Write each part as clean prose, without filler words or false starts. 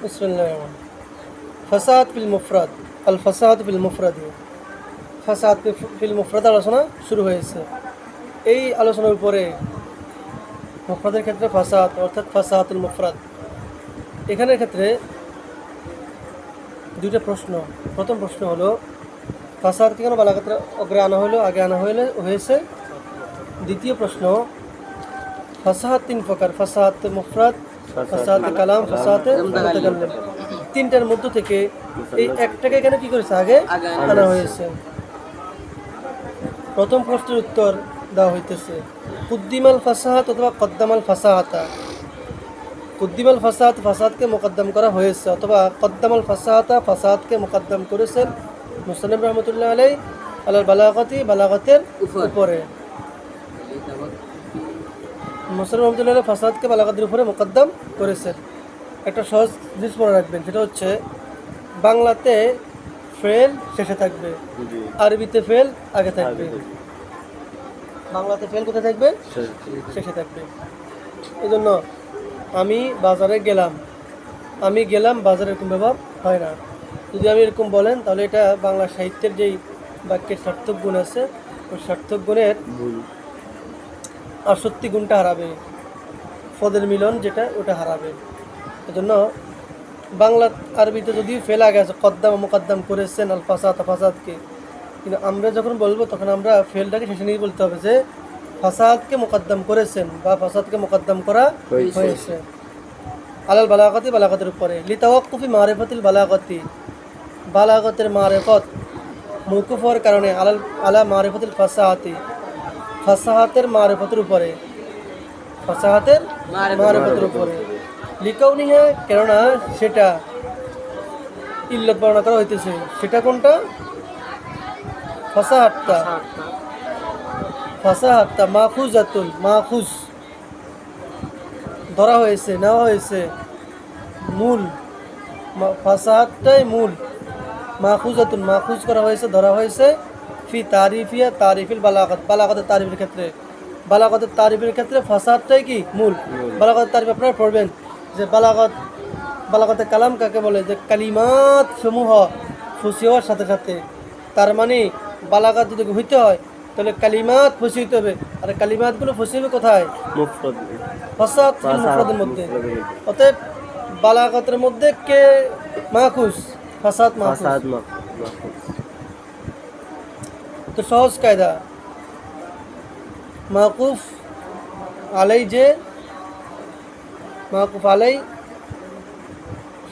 বিসমিল্লাহির রহমানির রহিম। ফাসাদ ফিল মুফরাদ, আল ফাসাদ ফিল মুফরাদ, ফাসাদ ফিল মুফরাদ আলোচনা শুরু হয়েছে। এই আলোচনার উপরে মুফরাদের ক্ষেত্রে ফাসাদ অর্থাৎ ফাসাহাতুল মুফরাদ, এখানের ক্ষেত্রে দুইটা প্রশ্ন। প্রথম প্রশ্ন হলো ফাসাদকে কেন বালাগাতে অগ্রে আনা হলো, আগে আনা হয়েছে। দ্বিতীয় প্রশ্ন, ফাসাহাত তিন প্রকার, ফাসাহাত মুফরাদ, ফাসাহাতে কালাম, ফাসাহাতে মুতাকাল্লিম। তিনটার মধ্য থেকে এই একটাকে এখানে কি করেছে, আগে আনা হয়েছে। প্রথম প্রশ্নের উত্তর দেওয়া হইতেছে কুদ্দিমাল ফাসাহাত অথবা কদ্দামাল ফাসাহাতা। কুদ্দিমাল ফাসাহাত, ফাসাদকে মোকদ্দম করা হয়েছে, অথবা কদ্দামাল ফাসাহাতা, ফাসাদকে মোকদ্দম করেছেন মুসলিম রহমতুল্লাহ আলাই আলাল বালাগতি, বালাগতের উপরে। মুসলিম রহমতুল্লাহ আলাই ফাসাদকে বালাগতের উপরে মোকদ্দম করেছেন। একটা সহজ জিনিস মনে রাখবেন, সেটা হচ্ছে বাংলাতে ফেল শেষে থাকবে, আরবিতে ফেল আগে থাকবে। বাংলাতে ফেল কোথায় থাকবে, শেষে থাকবে। এই জন্য আমি বাজারে গেলাম, আমি গেলাম বাজারে, এরকম ব্যবহার হয় না। যদি আমি এরকম বলেন তাহলে এটা বাংলা সাহিত্যের যেই বাক্যের সার্থক গুণ আছে, ওই সার্থক গুণের 68 গুণটা হারাবে, পদের মিলন যেটা ওটা হারাবে। এজন্য বাংলা আরবিতে যদি ফেল আগে আছে, কদ্দাম মোকদ্দম করেছেন আল ফাসাদ, ফাসাদকে, কিন্তু আমরা যখন বলবো তখন আমরা ফেলটাকে শেষে নিয়ে বলতে হবে যে ফাসাদকে মোকদ্দম করেছেন বা ফাসাদকে মোকদ্দম করা হয়েছে আলাল বালাগতি, বালাগতের উপরে। লিতাওয়াক্কুফি মারিফাতিল বালাগতি, বালাগতের মারিফত মওকুফ হওয়ার কারণে আলা মারিফাতিল ফাসাহাতি, ফাসাহাতের মারিফতের উপরে, ফাসাহাতের মারিফতের উপরে। লিকাউনিহা, কেননা সেটা ইল্লাত বর্ণনা করা হইতেছে। সেটা কোনটা? ফাসাহাতটা, ফাসাহাতটা মাখুজাতুন, মাখুজ ধরা হয়েছে, নেওয়া হয়েছে, মূল। ফাসাহাতটাই মূল, মাখুজাতুন মাখুজ করা হয়েছে, ধরা হয়েছে। ফি তারিফিয়া, তারিফিল বালাগত, বালাগতের তারিফের ক্ষেত্রে, বালাগতের তারিফের ক্ষেত্রে ফাসাহাতটাই কি মূল। বালাগতের তারিফ আপনারা পড়বেন যে বালাগত, বালাগতের কালাম কাকে বলে, যে কালিমাত সমূহ ফুসি হওয়ার সাথে সাথে। তার মানে বালাগাত যদি হইতে হয় তাহলে কালিমাত ফুসি হইতে হবে, আর কালিমাতগুলো ফুসি হবে কোথায়? ফাসাদ ফিল মুফরাদের মধ্যে। অতএব বালাগতের মধ্যে কে মাখুজ? ফাসাদ মাখুজ। তো সহজ কায়দা, মাকুফ আলাই, যে মাকুফ আলাই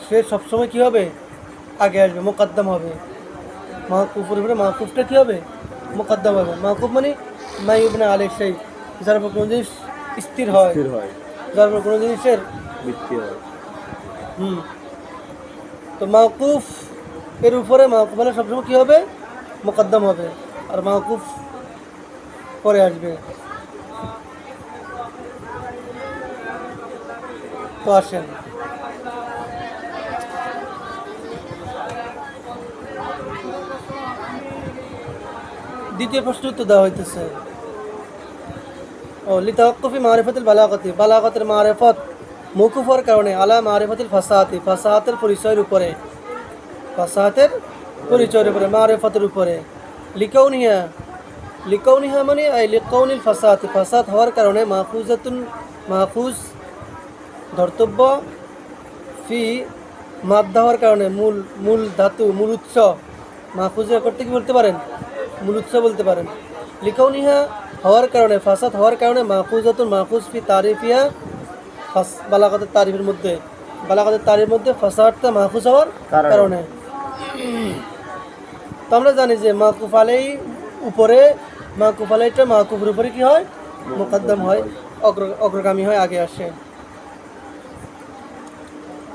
সে সবসময় কী হবে, আগে আসবে, মোকদ্দম হবে। মাকুফের উপরে মাকুফটা কী হবে, মোকদ্দম হবে। মাকুফ মানে মাইবনা আলাই, সেই যার উপর কোনো জিনিস স্থির হয়, যার উপর কোনো জিনিসের ভিত্তি হয়। তো মাকুফ এর উপরে, মাকুফ আলাই সবসময় কী হবে, মোকদ্দম হবে, আর মাকুফ পরে আসবে। তো আসেন দ্বিতীয় প্রশ্ন উত্তর দেওয়া হইতেছে। লিতাওয়াক্কুফি মারিফাতিল বালাগতি, বালাগতের মারিফত মওকুফ হওয়ার কারণে আলা মারিফাতিল ফাসাহাতি, ফাসাহাতের পরিচয়ের উপরে, ফাসাহাতের পরিচয়ের উপরে, মারিফতের উপরে। লিকাউনিহা, লিকাউনিহা মানে আই লিকাউনিল ফাসাহাতি, ফাসাদ হওয়ার কারণে মাহফুজাতুন, মাহফুজ ধর্তব্য, ফি মাদ্দা হওয়ার কারণে, মূল, মূল ধাতু, মূল উৎস। মাহফুজের করতে কি বলতে পারেন, মূল উৎস বলতে পারেন। লিকাউনিহা হওয়ার কারণে, ফাসাদ হওয়ার কারণে, মাহফুজাতুন মাহফুজ ফি তারিফিয়া, বালাগতের তারিফের মধ্যে, বালাগতের তারিফের মধ্যে ফাসাদটা মাহফুজ হওয়ার কারণে। তো আমরা জানি যে মাকুফ আলাই উপরে, মাকুফ আলাইটা মাকুফের উপরে কি হয়, মোকদ্দম হয়, অগ্রগামী হয়, আগে আসে।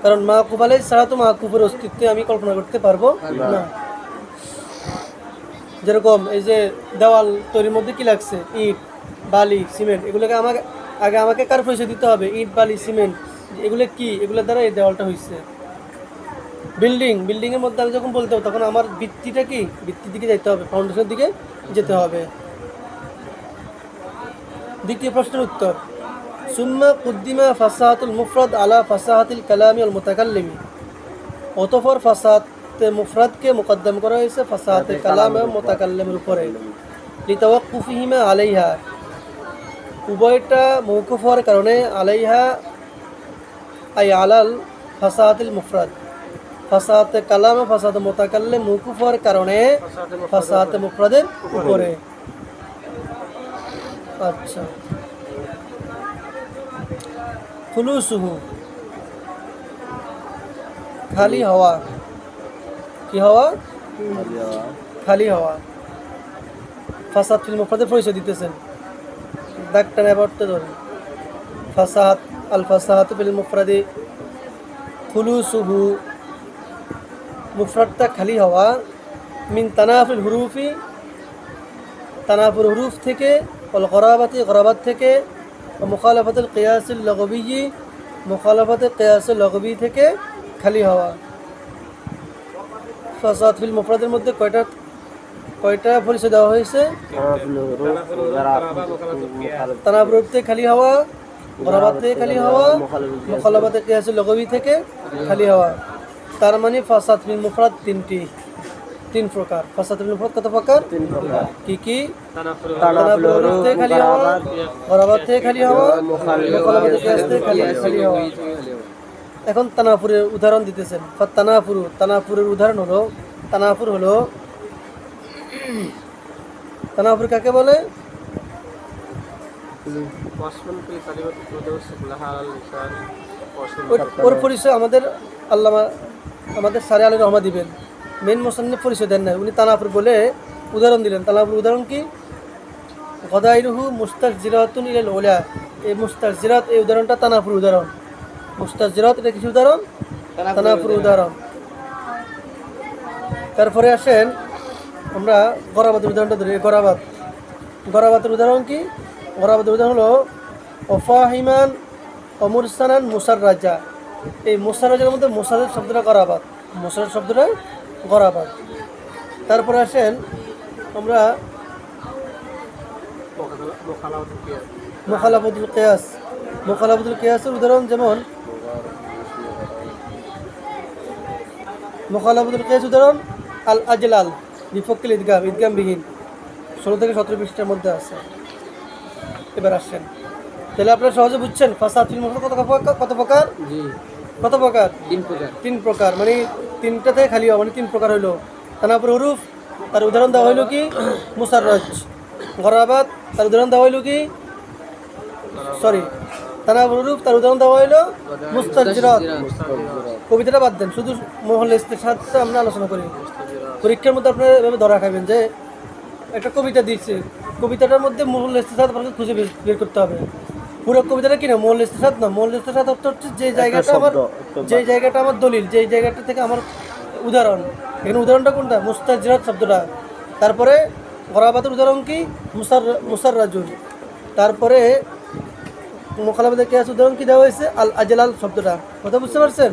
কারণ মাকুফ আলাই ছাড়া তো মাকুফের অস্তিত্ব আমি কল্পনা করতে পারবো না। যেরকম এই যে দেওয়াল তৈরির মধ্যে কি লাগছে, ইট, বালি, সিমেন্ট, এগুলোকে আমাকে কার পরিচয় দিতে হবে, ইট, বালি, সিমেন্ট, এগুলো কি, এগুলোর দ্বারা এই দেওয়ালটা হয়েছে। বিল্ডিংয়ের মধ্যে আমি যখন বলতে হবে তখন আমার ভিত্তিটা কি, ভিত্তির দিকে যেতে হবে, ফাউন্ডেশনের দিকে যেতে হবে। দ্বিতীয় প্রশ্নের উত্তর, সুম্মা কুদ্দিমা ফাসাহাতুল মুফরাদ আলা ফাসাহাতিল কালামি ওয়াল মুতাকাল্লিমি। অতঃপর ফাসাতে মুফরাদকে মুকদ্দম করা হয়েছে ফাসাতে কালাম এবং মুতাকাল্লিমের উপরে লিতাওয়াক্কুফিহিমা আলাইহা, উভয়টা মওকুফ হওয়ার কারণে আলাইহা আই আলাল ফাসাতিল মুফরাদ, ফাসাতে কালাম ও ফাসাতে মুতাকাল্লিম মওকুফ হওয়ার কারণে ফাসাতে মুফরাদের উপরে। আচ্ছা, খুলুসুহু খালি হওয়া, কি হওয়া? খালি হওয়া। ফাসাদ ফিল মুফরাদের পরিচয় দিতেছেন, দাগটা নেই পড়তে ধরুন। ফাসাদ আল ফাসাদ ফিল মুফরাদি খুলুসুহু, মুফরাদটা খালি হওয়া, মিন তানাফুল হুরুফি, তানাফুল হুরুফ থেকে, ওয়াল গরাবাতি, গরাবাত থেকে, ও মুখালাফাতুল কিয়াসিল লগবি, মুখালাফাতুল কিয়াসিল লগবি থেকে খালি হওয়া। ফাসাদ ফিল মুফরাদের মধ্যে কয়টা পরিচয় দেওয়া হয়েছে? তানাফুল হুরুফ থেকে খালি হওয়া, গরাবাত থেকে খালি হওয়া, মুখালাফাতুল কিয়াসিল লগবি থেকে খালি হওয়া। তার মানে ফাসাদ ফিল মুফরাদ তিন প্রকার। ফাসাদ ফিল মুফরাদ কত প্রকার? কি কি? তানাফুল হুরুফ থেকে খালি হওয়া, গরাবাত থেকে খালি হওয়া, মুখালাফাতুল কিয়াস থেকে খালি হওয়া। এখন তানাফুরের উদাহরণ দিতেছেন। তানাফুরের উদাহরণ হলো, তানাফুর কাকে বলে? ওর পরিচয় আমাদের সারে আলী রহমা দিবেন। মেন মোসান্নিফ পরিচয় দেন না, উনি তানাফুর বলে উদাহরণ দিলেন। তানাফুর উদাহরণ কি? গদাইরুহু মুস্তাজিরাতুন ইলাল উলা, এই মুস্তাজিরাত এই উদাহরণটা তানাফুর উদাহরণ। মুস্তাজিরাত এটা কিছু উদাহরণ, তানাফুর উদাহরণ। তারপরে আসেন আমরা গরাবাতের উদাহরণটা ধরি। গরাবাতের উদাহরণ কি? গরাবাতের উদাহরণ হলো ওফাহিমান অমুরসানান মুসাররাজা, এই মুসাররাজার মধ্যে মুসারের শব্দটা গরাবাত, মুসারের শব্দটা গরাবাত। তারপরে আসেন আমরা মুখালাফাতুল কিয়াস। মুখালাফাতুল কিয়াসের উদাহরণ যেমন মুখালাফাতুল কিয়াস উদাহরণ আল আজলাল বিফক্কিল ঈদগাম বিহীন 16 থেকে 17 পৃষ্ঠার মধ্যে আছে। এবার আসেন, তাহলে আপনারা সহজে বুঝছেন ফাসাদ ফিল মুফরাদ কত প্রকার? কত প্রকার? তিন প্রকার। মানে তিনটা থেকে খালি হওয়া, মানে 3 প্রকার হইলো। তানাফুর হুরুফ, তার উদাহরণ দেওয়া হইল কি? মুসাররাজ। গরাবাত, তার উদাহরণ দেওয়া হইল কি? তানাফুর হুরুফ, তার উদাহরণ দেওয়া হইল মুস্তাজিরাত। কবিতাটা বাদ দেন, শুধু মহল ইস্তেসাদটা আমরা আলোচনা করি। পরীক্ষার মধ্যে আপনারা এভাবে ধরা খাবেন যে একটা কবিতা দিচ্ছে, কবিতাটার মধ্যে মহল ইস্তেসাদ আপনাকে খুঁজে বের করতে হবে। পুরো কবিতাটা কি না মহল ইস্তেসাদ না, মহল ইস্তেসাদ অর্থ হচ্ছে যে জায়গাটা আমার দলিল, যে জায়গাটা থেকে আমার উদাহরণ। এখানে উদাহরণটা কোনটা? মুস্তাজিরাত শব্দটা। তারপরে গরাবাতের উদাহরণ কি? মুসাররাজুল। তারপরে মুখালাফাতুল কিয়াস উদাহরণ কি দেওয়া হয়েছে? আল আজলাল শব্দটা। কথা বুঝতে পারছেন?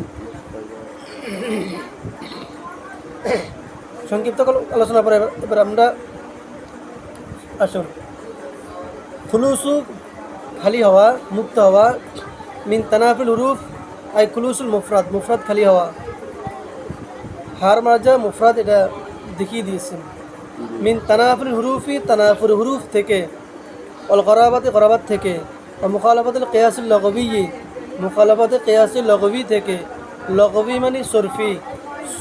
সংক্ষিপ্ত আলোচনা পরে এবার আমরা আসুন। খুলুসু খালি হওয়া, মুক্ত হওয়া, মিন তানাফিল হুরুফ আই খুলুসুল মুফরাদ খালি হওয়া। হার মার্জা মুফরাদ এটা দেখিয়ে দিয়েছেন। মিন তানাফিল হুরুফি, তানাফুর হুরুফ থেকে, অল গরাবাত থেকে, মুখালাফাতুল কিয়াসিল লগবি, মুখালাফাতুল কিয়াসিল লগবি থেকে। লগবি মানে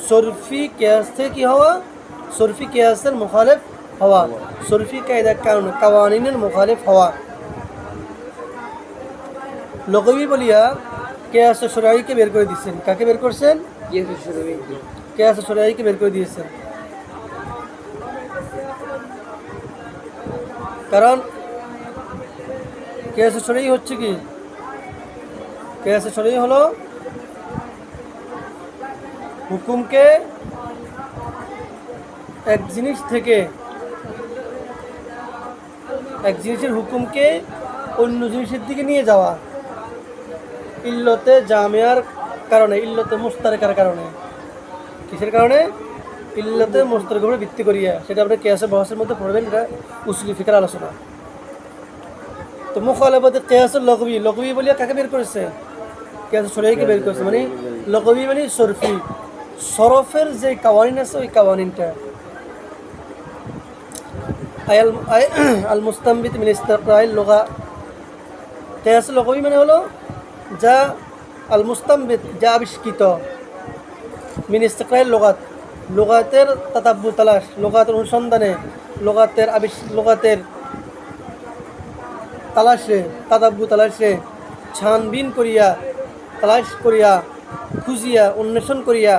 সরফি কিয়াস থেকে কি হওয়া? সরফি কিয়াসের মুখালিফ হওয়া, সরফি কায়দা কাওয়ানিনের মুখালিফ হওয়া। লগবি বলিয়া কিয়াসে শরঈকে বের করে দিয়েছেন। কাকে বের করছেন? কিয়াসে শরঈকে বের করে দিয়েছেন। কারণ কিয়াসে শরঈ হচ্ছে কি? কিয়াসে শরঈ হলো হুকুমকে এক জিনিস থেকে, এক জিনিসের হুকুমকে অন্য জিনিসের দিকে নিয়ে যাওয়া, ইল্লতে জামিয়ার কারণে, ইল্লতে মুশতারাকার কারণে। কিসের কারণে? ইল্লতে মুশতারাকার উপরে ভিত্তি করিয়া। সেটা আপনি কিয়াসের বহসের মধ্যে পড়বেন, এটা উসুলি ফিকহের আলোচনা। তো মুখালাফাতুল কিয়াসুল লগবি বলিয়া কাকে বের করেছে? কিয়াসে শরঈকে বের করেছে। মানে লগবি মানে সরফি, সরফের যে কাওয়ানিন আছে ওই কাওয়ানিনটা আল মুস্তামবিত মিন ইস্তিকরাইল লুগা কিয়াস লুগাবি মানে হলো যা আল মুস্তামবিত যা আবিষ্কৃত মিন ইস্তিকরাইল লুগাতের তাতাব্বু তালাশ লুগাতের অনুসন্ধানে লুগাতের তালাশে তাতাব্বু তালাশে ছানবিন করিয়া তালাশ করিয়া খুঁজিয়া অন্বেষণ করিয়া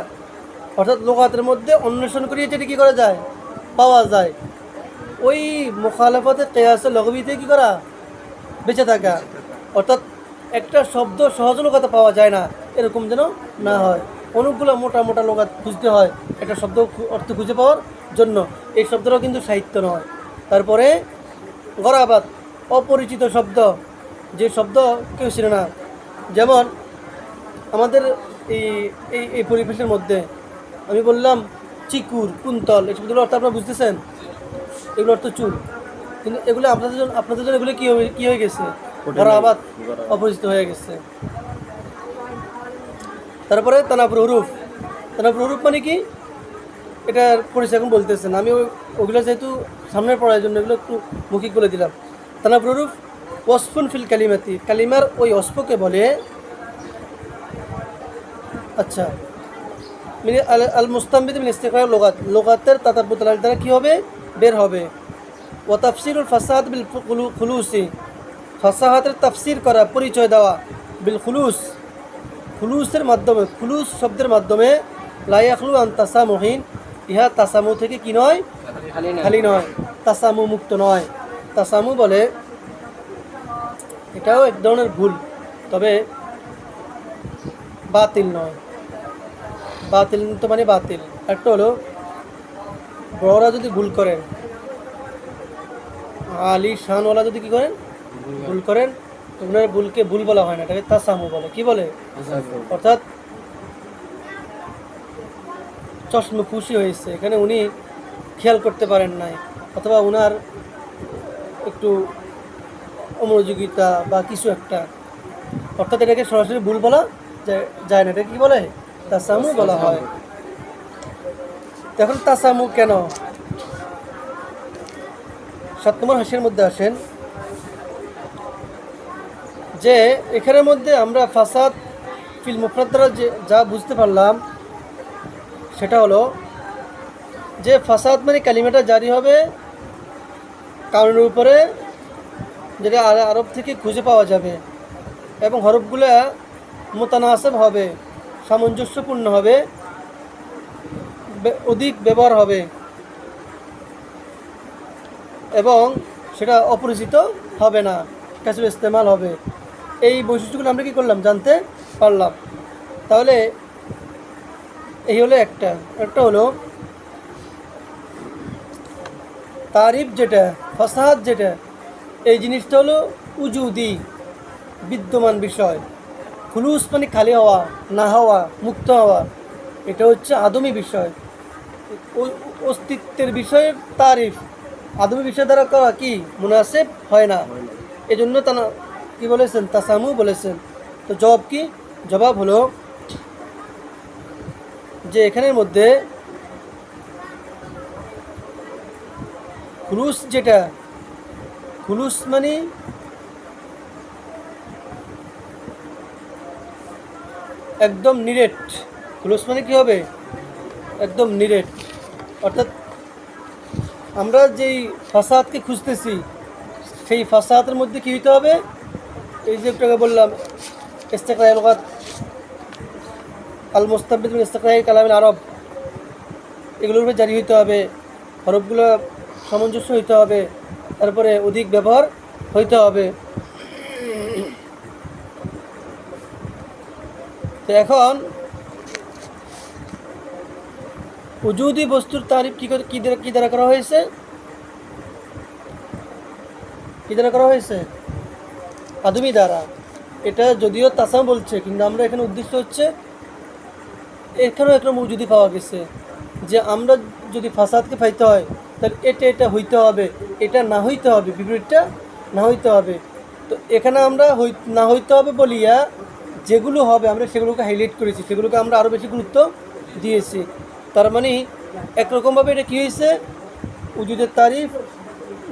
অর্থাৎ লুগাতের মধ্যে অন্বেষণ করিয়া যেটা কী করা যায় পাওয়া যায় ওই মুখালাফাতে কিয়াসে লুগাবিতে কী করা বেঁচে থাকা অর্থাৎ একটা শব্দ সহজ লুগাতে পাওয়া যায় না এরকম যেন না হয় অনেকগুলো মোটা মোটা লুগাত খুঁজতে হয় একটা শব্দ অর্থ খুঁজে পাওয়ার জন্য এই শব্দটাও কিন্তু সাহিত্য নয় তারপরে গরাবাত অপরিচিত শব্দ যে শব্দ কেউ ছিল না যেমন আমাদের এই এই এই পরিবেশের মধ্যে আমি বললাম চিকুর কুন্তল এই শব্দগুলো অর্থ আপনারা বুঝতেছেন এগুলো অর্থ চুল কিন্তু এগুলো আপনাদের জন্য এগুলো কী হয়ে গেছে গরাবাত অপরিচিত হয়ে গেছে তারপরে তানাফুর হরুফ মানে কি এটার পরিচয় এখন বলতেছেন আমি ওগুলো যেহেতু সামনের পড়ার জন্য এগুলো একটু মৌখিক বলে দিলাম তানাফুর হরুফ ওয়াসফুন ফিল কালিমাতি কালিমার ওই অস্পকে বলে আচ্ছা মিনি আল মুস্তামবিদ মিন ইস্তিকরার লুগাতের তাতাব্বু তালাশ দ্বারা কী হবে বের হবে ওয়া তাফসিরুল ফাসাহাত বিল খুলুসি ফাসাহাতের তাফসির করা পরিচয় দেওয়া বিল খুলুসের মাধ্যমে খুলুস শব্দের মাধ্যমে লা ইয়াখলু আন তাসামুহিন ইহা তাসামু থেকে কি নয় খালি নয় তাসামু মুক্ত নয় তাসামু বলে এটাও এক ধরনের ভুল তবে বাতিল নয় বাতিল তো মানে বাতিল একটা হলো বড়রা যদি ভুল করেন আলী শানওয়ালা যদি কী করেন ভুল করেন ওনার ভুলকে ভুল বলা হয় না এটাকে তাসামু বলে কি বলে অর্থাৎ চশমে খুশি হয়েছে এখানে উনি খেয়াল করতে পারেন নাই অথবা ওনার একটু অমনোযোগিতা বা কিছু একটা অর্থাৎ এটাকে সরাসরি ভুল বলা যায় না এটাকে কী বলে তাসামু বলা হয় এখন তাসামু কেন 7 নম্বর হাসির মধ্যে আসেন যে এখানের মধ্যে আমরা ফাসাদ ফিল মুফরাদ দ্বারা যা বুঝতে পারলাম সেটা হলো যে ফাসাদ মানে কালিমাটা জারি হবে কারণের উপরে যেটা আরব থেকে খুঁজে পাওয়া যাবে এবং হরফগুলো মুতানাসিব হবে সামঞ্জস্যপূর্ণ হবে অধিক ব্যবহার হবে এবং সেটা অপরিচিত হবে না কাছে ইস্তেমাল হবে এই বৈশিষ্ট্যগুলো আমরা কী করলাম জানতে পারলাম তাহলে এই হলো একটা হলো তারিফ যেটা ফাসাহাত যেটা এই জিনিসটা হলো উজুদি বিদ্যমান বিষয় খুলুস মানে খালি হওয়া না হওয়া মুক্ত হওয়া এটা হচ্ছে আদমি বিষয় অস্তিত্বের বিষয়ের তারিফ আদমি বিষয় দ্বারা করা কি মুনাসিব হয় না এজন্য তারা কি বলেছেন তাসামু বলেছেন তো জবাব হলো যে এখানের মধ্যে খুলুস যেটা খুলুস মানে একদম নিরেট খুলুস মানে কি হবে একদম নিরেট অর্থাৎ আমরা যেই ফাসাদকে খুঁজতেছি সেই ফাসাদের মধ্যে কী হইতে হবে এই যে একটু বললাম ইস্তিকরাই লুগাত আল মুস্তামবিদ মিন ইস্তিকরাই কালামিল আরব এগুলোর উপরে জারি হইতে হবে হরফগুলো সামঞ্জস্য হইতে হবে তারপরে অধিক ব্যবহার হইতে হবে তো এখন উজুদি বস্তুর তারিফ কি দ্বারা করা হয়েছে আদমি দ্বারা এটা যদিও তাসাম বলছে কিন্তু আমরা এখানে উদ্দেশ্য হচ্ছে এখানেও একটা মৌজুদি পাওয়া গেছে যে আমরা যদি ফাসাদকে পাইতে হয় তাহলে এটা হইতে হবে এটা না হইতে হবে বিপরীতটা না হইতে হবে তো এখানে আমরা না হইতে হবে বলিয়া যেগুলো হবে আমরা সেগুলোকে হাইলাইট করেছি সেগুলোকে আমরা আরও বেশি গুরুত্ব দিয়েছি। তার মানে একরকমভাবে এটা কী হয়েছে, উজুদের তারিফ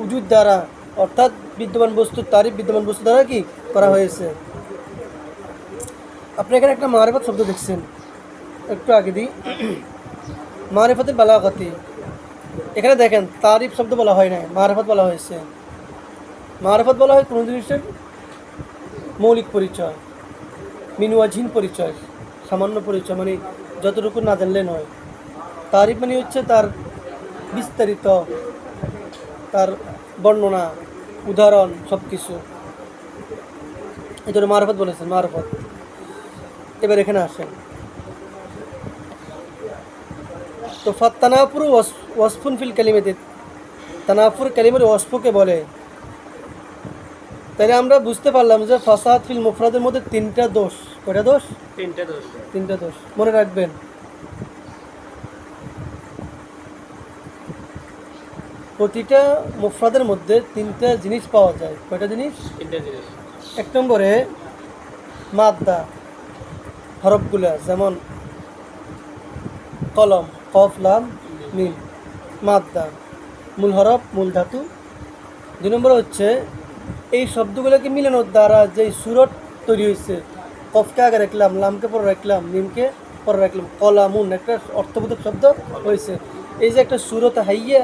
উজুদ দ্বারা, অর্থাৎ বিদ্যমান বস্তুর তারিফ বিদ্যমান বস্তু দ্বারা কি করা হয়েছে। আপনি এখানে একটা মারিফাত শব্দ দেখছেন, একটু আগে দিই, মারিফাতে বালাগতি। এখানে দেখেন তারিফ শব্দ বলা হয় না, মারিফাত বলা হয়েছে। মারিফাত বলা হয় কোনো জিনিসের মৌলিক পরিচয়, মিনওয়াজিন পরিচয়, সামান্য পরিচয়, মানে যতটুকু না জানলে নয়। তারিফ মানে হচ্ছে তার বিস্তারিত, তার বর্ণনা, উদাহরণ, সব কিছু। এই জন্য মারফত বলেছেন, মারফত। এবার এখানে আসেন, তো তানাফুর ওয়াসফুন ফিল কালিমাতে, তানাফুর কালিমার ওয়াসফকে বলে। তাহলে আমরা বুঝতে পারলাম যে ফাসাদ ফিল মুফরাদের মধ্যে তিনটা দোষ। কয়টা দোষ? তিনটা দোষ, মনে রাখবেন। প্রতিটা মুফরাদের মধ্যে তিনটা জিনিস পাওয়া যায়। কয়টা জিনিস? তিনটা জিনিস। এক নম্বরে মাদ্দা, হরফগুলা, যেমন কলম, কফ, লাম, মিম, মাদ্দা, মূল হরফ, মূল ধাতু। দুই নম্বরে হচ্ছে এই শব্দগুলোকে মিলানোর দ্বারা যে সুরট তৈরি হয়েছে, কফকে আগে রাখলাম, লামকে পরে রাখলাম, মিমকে পরে রাখলাম, কলামুন একটা অর্থবোধক শব্দ হয়েছে। এই যে একটা সুরত হাইয়া,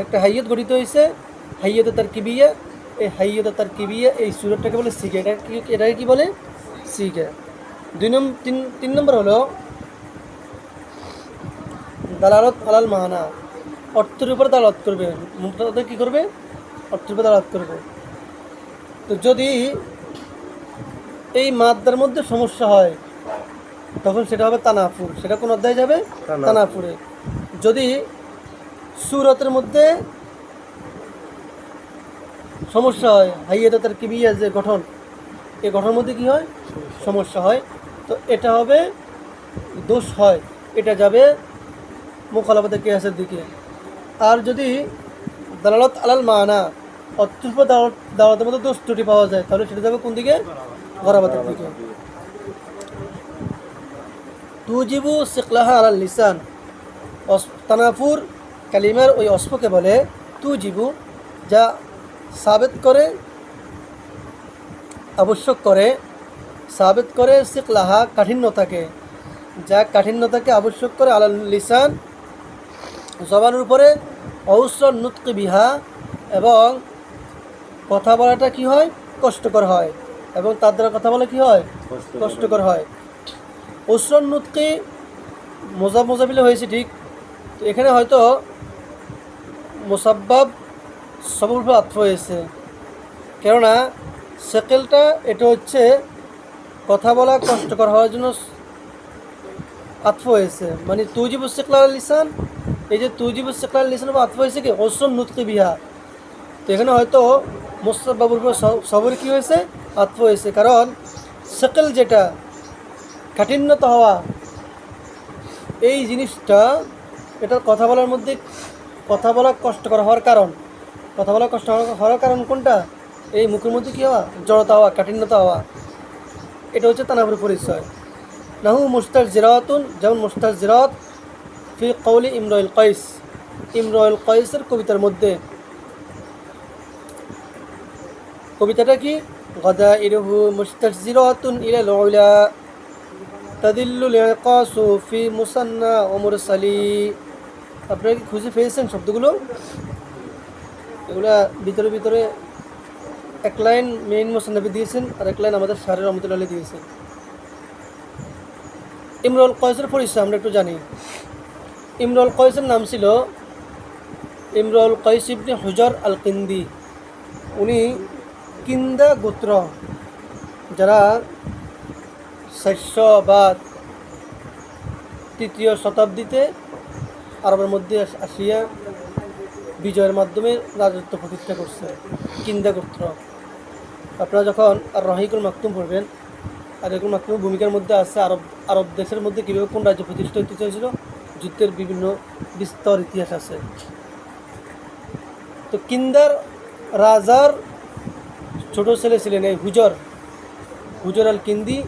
একটা হাইয়ত গঠিত হয়েছে, হাইয়ত তার কিবিয়া, এই হাইয়ত তার কিবিয়া, এই সুরতটাকে বলে সিগা। এটাকে কি বলে? সিগা। তিন নম্বর হলো দালালত আলাল মানা, অর্থের উপর দালালত করবে। মুফরাদে কি করবে? অর্থের উপর দালালত করবে। তো যদি এই মাদ্দার মধ্যে সমস্যা হয় তখন সেটা হবে তানাফুর। সেটা কোন অধ্যায় যাবে? তানাফুরে। যদি সুরতের মধ্যে সমস্যা হয়, হাইয়াতে তার কিবিয়া যে গঠন, এই গঠনের মধ্যে কি হয়? সমস্যা হয়, তো এটা হবে দোষ হয়, এটা যাবে মুখালাফাতে কিয়াসের দিকে। আর যদি দালালত আলাল মানা, অর্থ দালাতের মধ্যে দোষ ত্রুটি পাওয়া যায়, তাহলে সেটা যাবে কোন দিকে? গরাবাতের দিকে। তুজিবু সিকলাহা আলাল লিসান, তানাফুর কালিমার ওই অস্ফকে বলে তুজিবু, যা সাবেত করে, আবশ্যক করে, সাবেত করে, সিকলাহা কাঠিন্যতাকে, যা কাঠিন্যতাকে আবশ্যক করে, আলাল লিসান জবানের উপরে, অউসর নুতকি বিহা, এবং কথা বলাটা কি হয়? কষ্টকর হয়, এবং তার দ্বারা কথা বলা কি হয়? কষ্টকর হয়। উসরন নুতকি মোজাবিলে হয়েছে ঠিক, তো এখানে হয়তো মুসাব্বাব সবুর উপর আত্ম হয়েছে, কেননা সেকেলটা এটা হচ্ছে কথা বলা কষ্টকর হওয়ার জন্য আত্ম হয়েছে। মানে তুজিবুস সিকলাল লিসান, এই যে তুজিবুস সিকলাল লিসান আত্ম হয়েছে কি? উসরন নুতকি বিহা। তো এখানে হয়তো মুসাব্বাবুর উপর সবর কি হয়েছে? আত্ম হয়েছে, কারণ সেকেল যেটা কাঠিন্যতা হওয়া, এই জিনিসটা, এটা কথা বলার মধ্যে, কথা বলা কষ্টকর হওয়ার কারণ, কথা বলা কষ্ট হওয়ার কারণ কোনটা? এই মুখের মধ্যে কী হওয়া? জড়তা হওয়া, কাঠিন্যতা হওয়া। এটা হচ্ছে তানাফুর পরিচয়। নাহু মুস্তার জিরাতুন, যেমন মুস্তার জিরাত ফি কওলি ইমরুল কাইস, ইমরুল কাইসের কবিতার মধ্যে, কবিতাটা কি? গাদাইরুহু মুস্তাজিরাতুন ইলাল উলা তাদিল্লুল ইকাসু ফি মুসান্না ওয়া মুরসালি। আপনারা কি খুঁজে পেয়েছেন শব্দগুলো? এগুলা ভিতরে ভিতরে এক লাইন মেইন মুসান্নাফে দিয়েছেন, আর এক লাইন আমাদের শাহরি রহমতুল্লাহ দিয়েছেন। ইমরুল কাইসের পরিচয় আমরা একটু জানি। ইমরুল কাইসের নাম ছিল ইমরুল কাইস ইবনে হুজর আল কিন্দি। উনি কিন্দা গোত্র, যারা 400 বা 3য় শতাব্দীতে আরবের মধ্যে আসিয়া বিজয়ের মাধ্যমে রাজত্ব প্রতিষ্ঠা করছে, কিন্দা গোত্র। আপনারা যখন আর রহিকুল মাকতুম পড়বেন, আর রহিকুল মাকতুমের ভূমিকার মধ্যে আছে আরব দেশের মধ্যে কীভাবে কোন রাজ্য প্রতিষ্ঠা হতে চেয়েছিল, যুদ্ধের বিভিন্ন বিস্তর ইতিহাস আছে। তো কিন্দার রাজার ছোট ছেলে ছিলেন এই হুজর আল কিন্দি।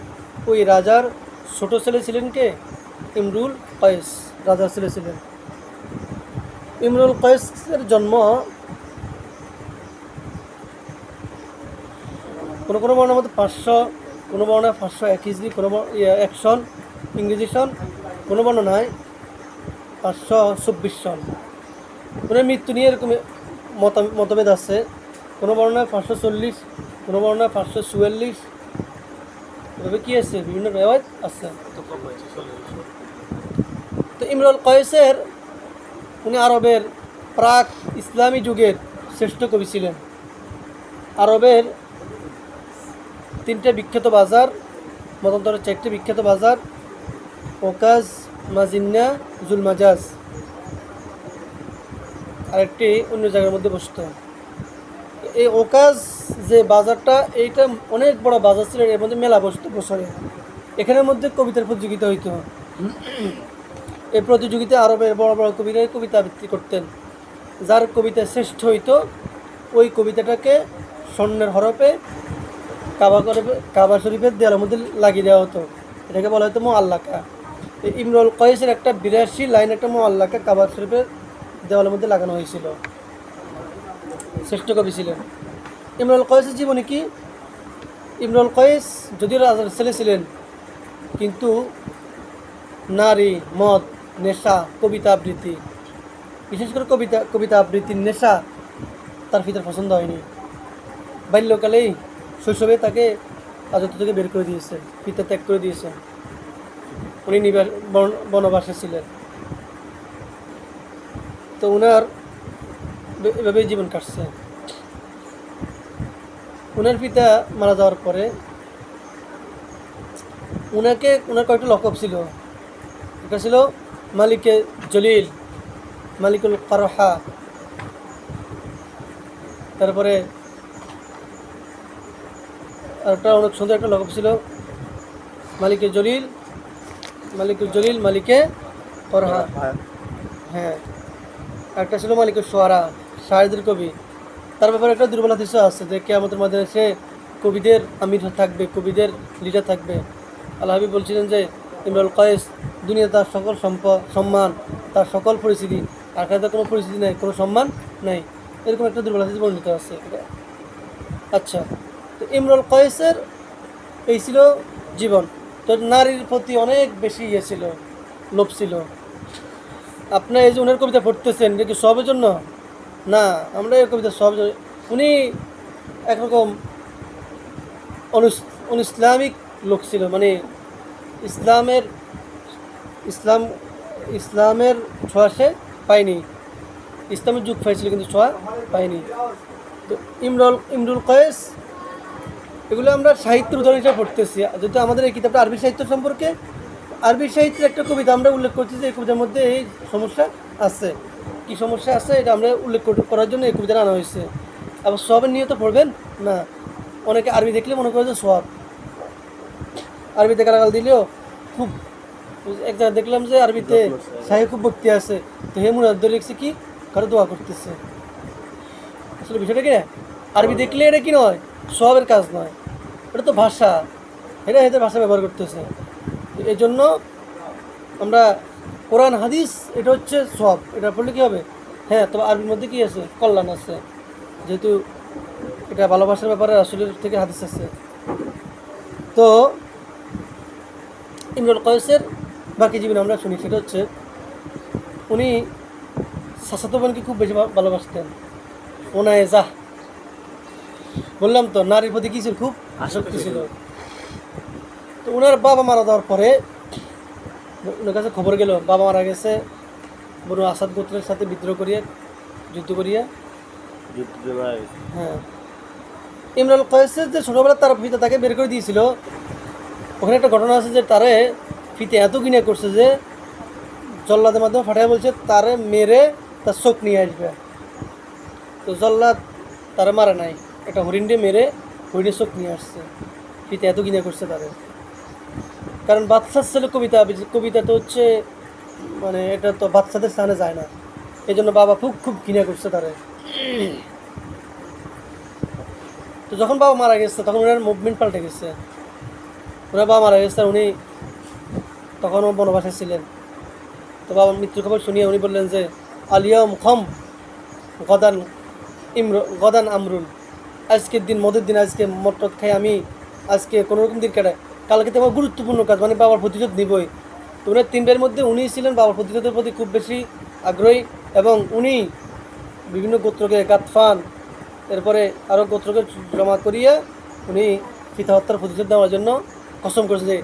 ওই রাজার ছোট ছেলে ছিলেন কে? ইমরুল কয়েস রাজার ছেলে ছিলেন। ইমরুল কয়েসের জন্ম কোনো কোনো বর্ণের মধ্যে 500, কোনো বর্ণায় 501 হিজরি, কোনো 1 সন ইংরেজি সন, কোনো বর্ণনায় 524 সন। ওনার মৃত্যু নিয়ে এরকম মতভেদ আছে। কোনো বর্ণনায় 540, কোনো বর্ণনায় 544, এভাবে কি আছে বিভিন্ন রেওয়ায়েত আছে। তো ইমরুল কয়েসের উনি আরবের প্রাক ইসলামী যুগের শ্রেষ্ঠ কবি ছিলেন। আরবের 3টে বিখ্যাত বাজার, মতান্তরে 4টে বিখ্যাত বাজার, ওকাজ, মাজিন্না, জুলমাজাজ, আরেকটি অন্য জায়গার মধ্যে বসত। এই ওকাজ যে বাজারটা, এইটা অনেক বড় বাজার ছিল, এর মধ্যে মেলা বসত বছরে। এখানের মধ্যে কবিতার প্রতিযোগিতা হইত। এই প্রতিযোগিতায় আরবের বড় বড় কবিরাই কবিতা আবৃত্তি করতেন। যার কবিতা শ্রেষ্ঠ হইতো ওই কবিতাটাকে স্বর্ণের হরফে কাবা শরীফের দেয়ালের মধ্যে লাগিয়ে দেওয়া হতো। এটাকে বলা হতো মুআল্লাকা। এই ইমরুল কয়েসের একটা 82 লাইন একটা মুআল্লাকা কাবা শরীফের দেওয়ালের মধ্যে লাগানো হয়েছিল। শ্রেষ্ঠ কবি ছিলেন। ইমরুল কয়েসের জীবনী কি? ইমরুল কয়েস যদিও রাজার ছেলে ছিলেন, কিন্তু নারী, মদ, নেশা, কবিতা আবৃত্তি, বিশেষ করে কবিতা আবৃত্তির নেশা তার পিতার পছন্দ হয়নি। বাল্যকালেই শৈশবে তাকে রাজত্ব থেকে বের করে দিয়েছে, পিতা ত্যাগ করে দিয়েছে। উনি বনবাসে ছিলেন। তো উনার এভাবেই জীবন কাটছে। উনার পিতা মারা যাওয়ার পরে উনার কয়েকটা লকব ছিল। একটা ছিল মালিকে জলিল, মালিকুল কারহা, তারপরে আরেকটা অনেক সুন্দর একটা লকব ছিল মালিকে জলিল, মালিকে কারহা। হ্যাঁ, একটা ছিল মালিকুল শুআরা, শায়েরদের কবি। তার ব্যাপারে একটা দুর্বল হাদিস আছে যে কিয়ামতের মাঝে সে কবিদের আমির থাকবে, কবিদের লিডার থাকবে। আল্লাহ হাবিব বলছিলেন যে ইমরুল কয়েস দুনিয়া তার সকল সম্মান, তার সকল পরিস্থিতি, আখিরাতে কোনো পরিস্থিতি নেই, কোনো সম্মান নেই, এরকম একটা দুর্বল হাদিস বর্ণিত আছে। আচ্ছা, তো ইমরুল কয়েসের এই ছিল জীবন। তো নারীর প্রতি অনেক বেশি ছিল, লোভ ছিল। আপনার এই যে উনার কবিতা পড়তেছেন, এটা কি সবের জন্য না? আমরা এই কবিতা সব, উনি একরকম ইসলামিক লোক ছিল, মানে ইসলামের ছোঁয়া সে পায়নি, ইসলামের যুগ পাইছিল কিন্তু ছোঁয়া পায়নি। তো ইমরুল কয়েস, এগুলো আমরা সাহিত্যের উদাহরণ হিসেবে পড়তেছি। যেহেতু আমাদের এই কিতাবটা আরবি সাহিত্য সম্পর্কে, আরবি সাহিত্যের একটা কবিতা আমরা উল্লেখ করছি যে এই কবিতার মধ্যে এই সমস্যা আছে। কী সমস্যা আছে এটা আমরা উল্লেখ করার জন্য এই কবিতাটা আনা হয়েছে। আবার সবের নিয়ত পড়বেন না। অনেকে আরবি দেখলে মনে করে যে সব, আরবিতে গালাগাল দিলেও খুব, এক জায়গায় দেখলাম যে আরবিতে সাহেব খুব ভক্তি আছে, তো হে মুরাদ ধরে লিখছে কি কারো দোয়া করতেছে। আসলে বিষয়টা কি, আরবি দেখলে এটা কি নয়, সবের কাজ নয়, এটা তো ভাষা, এটা এদের ভাষা ব্যবহার করতেছে। এই জন্য আমরা কোরআন হাদিস এটা হচ্ছে সব, এটা পড়লে কী হবে? হ্যাঁ, তবে আরবির মধ্যে কী আছে? কল্যাণ আছে, যেহেতু এটা ভালোবাসার ব্যাপারে রাসূলের থেকে হাদিস আছে। তো ইমরুল কয়েসের বাকি জীবন আমরা শুনি, সেটা হচ্ছে উনি চাচাতো বোনকে খুব বেশি ভালোবাসতেন। ওনায় যা বললাম তো, নারীর প্রতি কী ছিল? খুব আসক্তি ছিল। তো ওনার বাবা মারা যাওয়ার পরে ওনার কাছে খবর গেল বাবা মারা গেছে, বনু আসাদ গোত্রের সাথে বিদ্রোহ করিয়া, যুদ্ধ করিয়া। হ্যাঁ, ইমরুল কয়েসের যে ছোটোবেলা তার পিতা তাকে বের করে দিয়েছিল, ওখানে একটা ঘটনা আছে যে তারে ফিতে এত কিনে করছে যে জল্লাদের মাধ্যমে ফাটাই বলছে তারে মেরে তার চোখ নিয়ে আসবে। তো জল্লাদ তারা মারে নাই, একটা হরিণে মেরে হরিণের চোখ নিয়ে আসছে। ফিতে এত কিনে করছে তারে, কারণ বাচ্চার ছেলে কবিতা তো হচ্ছে, মানে এটা তো বাচ্চাদের স্থানে যায় না, এই জন্য বাবা খুব ঘৃণা করছে তারে। তো যখন বাবা মারা গেছে তখন ওনার মুভমেন্ট পাল্টে গেছে। ওনার বাবা মারা গেছে, উনি তখনও বনবাসে ছিলেন। তো বাবার মৃত্যুর খবর শুনিয়ে উনি বললেন যে আলিয়ম খম গদান গদান আমরুন, আজকের দিন মদের দিন, আজকে মদ টদ খাই আমি, আজকে কোনোরকম দিন কাটায়, কালকে তো আমার গুরুত্বপূর্ণ কাজ, মানে বাবার প্রতিশোধ নিবই। তো উনি 3 ভাইয়ের মধ্যে উনিই ছিলেন বাবার প্রতিশোধের প্রতি খুব বেশি আগ্রহী, এবং উনি বিভিন্ন গোত্রকে গাতফান, এরপরে আরও গোত্রকে জমা করিয়ে উনি পিতা হত্যার প্রতিশোধ নেওয়ার জন্য কসম করেছে যে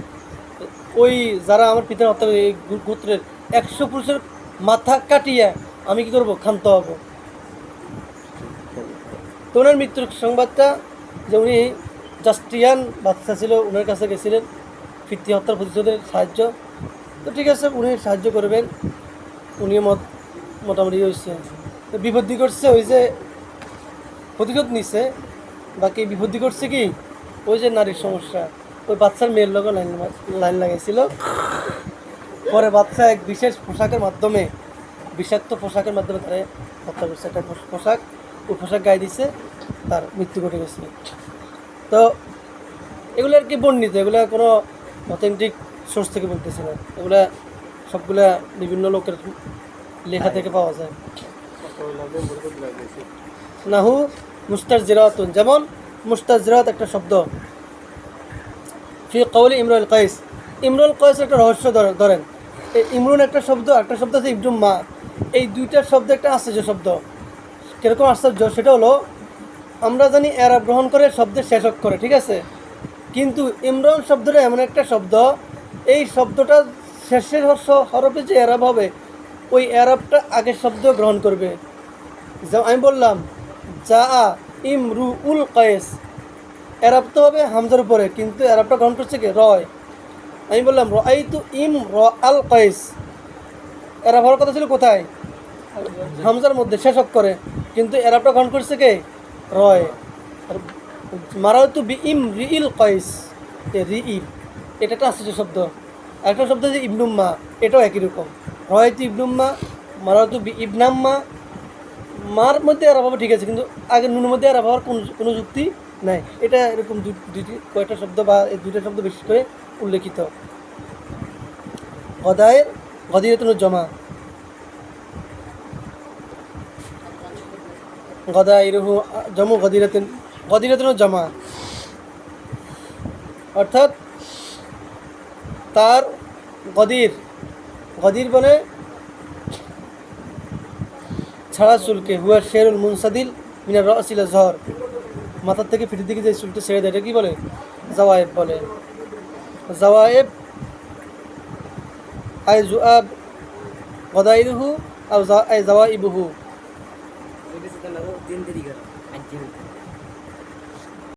ওই যারা আমার পিতার হত্যা এই গোত্রের 100 পুরুষের মাথা কাটিয়ে আমি কী করবো, ক্ষান্ত হব। তো ওনার মৃত্যুর সংবাদটা যে উনি জাস্টিয়ান বাদশা ছিল, ওনার কাছে গেছিলেন পিতৃ হত্যার প্রতিশোধের সাহায্য। তো ঠিক আছে, উনি সাহায্য করবেন, উনিও মোটামুটি হয়েছে। তো বিপত্তি করছে ওই যে প্রতিশোধ নিচ্ছে, বাকি বিপত্তি করছে কি ওই যে নারীর সমস্যা, ওই বাচ্চার মেয়ের লোক লাইন লাগাইছিল। পরে বাচ্চা এক বিশেষ পোশাকের মাধ্যমে, বিষাক্ত পোশাকের মাধ্যমে তারা হত্যা করছে। একটা পোশাক, ওই পোশাক গায়ে দিচ্ছে, তার মৃত্যু ঘটে গেছে। তো এগুলো আর কি বর্ণিত, এগুলো কোনো অথেন্টিক সোর্স থেকে বলতেছে না, এগুলা সবগুলা বিভিন্ন লোকের লেখা থেকে পাওয়া যায়। নাহু মুস্তাজরাতুন, যেমন মুস্তাজরাত একটা শব্দ, ফি কওলি ইমরুল কাইস, ইমরুল কাইস একটা রহস্য ধরেন, এই ইমরুন একটা শব্দ আছে ইবনুম মা, এই দুইটার শব্দ একটা আশ্চর্য শব্দ। কীরকম আশ্চর্য, সেটা হলো আমরা জানি এরাব গ্রহণ করে শব্দের শেষ অক্ষরে, ঠিক আছে, কিন্তু ইমরান শব্দটা এমন একটা শব্দ, এই শব্দটা শেষের হরফে যে এরাব হবে, ওই এরাবটা আগের শব্দ গ্রহণ করবে। যেমন আমি বললাম যা ইমরু উল কায়েস, এরাব তো হবে হামজার উপরে, কিন্তু এরাবটা গ্রহণ করছে কি রয়। আমি বললাম রাআইতু ইম র আল কায়েস, এরাব হওয়ার কথা ছিল কোথায়, হামজার মধ্যে শেষ অক্ষরে, কিন্তু এরাবটা গ্রহণ করছে কে রয়। মারাতু বি ইম রিইল কাইস, রিইব এটা একটা আশ্চর্য শব্দ। একটা শব্দ যে ইবনুম্মা, এটাও একই রকম, রয়তু ইবনুম্মা, মারাতু বি ইবনাম্মা, মার মধ্যে আর হবে ঠিক আছে, কিন্তু আগে নুনের মধ্যে আর হওয়ার কোনো যুক্তি নাই। এটা এরকম দুটি কয়েকটা শব্দ বা এই দুইটা শব্দ বেশি করে উল্লেখিত। গদায়ের গদিরাতুন জমা, গদাইরুহু জমু গদিরাতুন জমা, অর্থাৎ তার গদির বলে ছাড়া চুলকে, হুয়া শেরুল মুনসাদিল মিনার রসিলা ঝড়, মাথার থেকে পিঠের দিকে যে চুলটা ছেড়ে দেয় এটা কী বলে, জাওয়ায়েব বলে। জাওয়ায়েব আই জুআব গদাইরুহু আই জাওয়াইবুহু।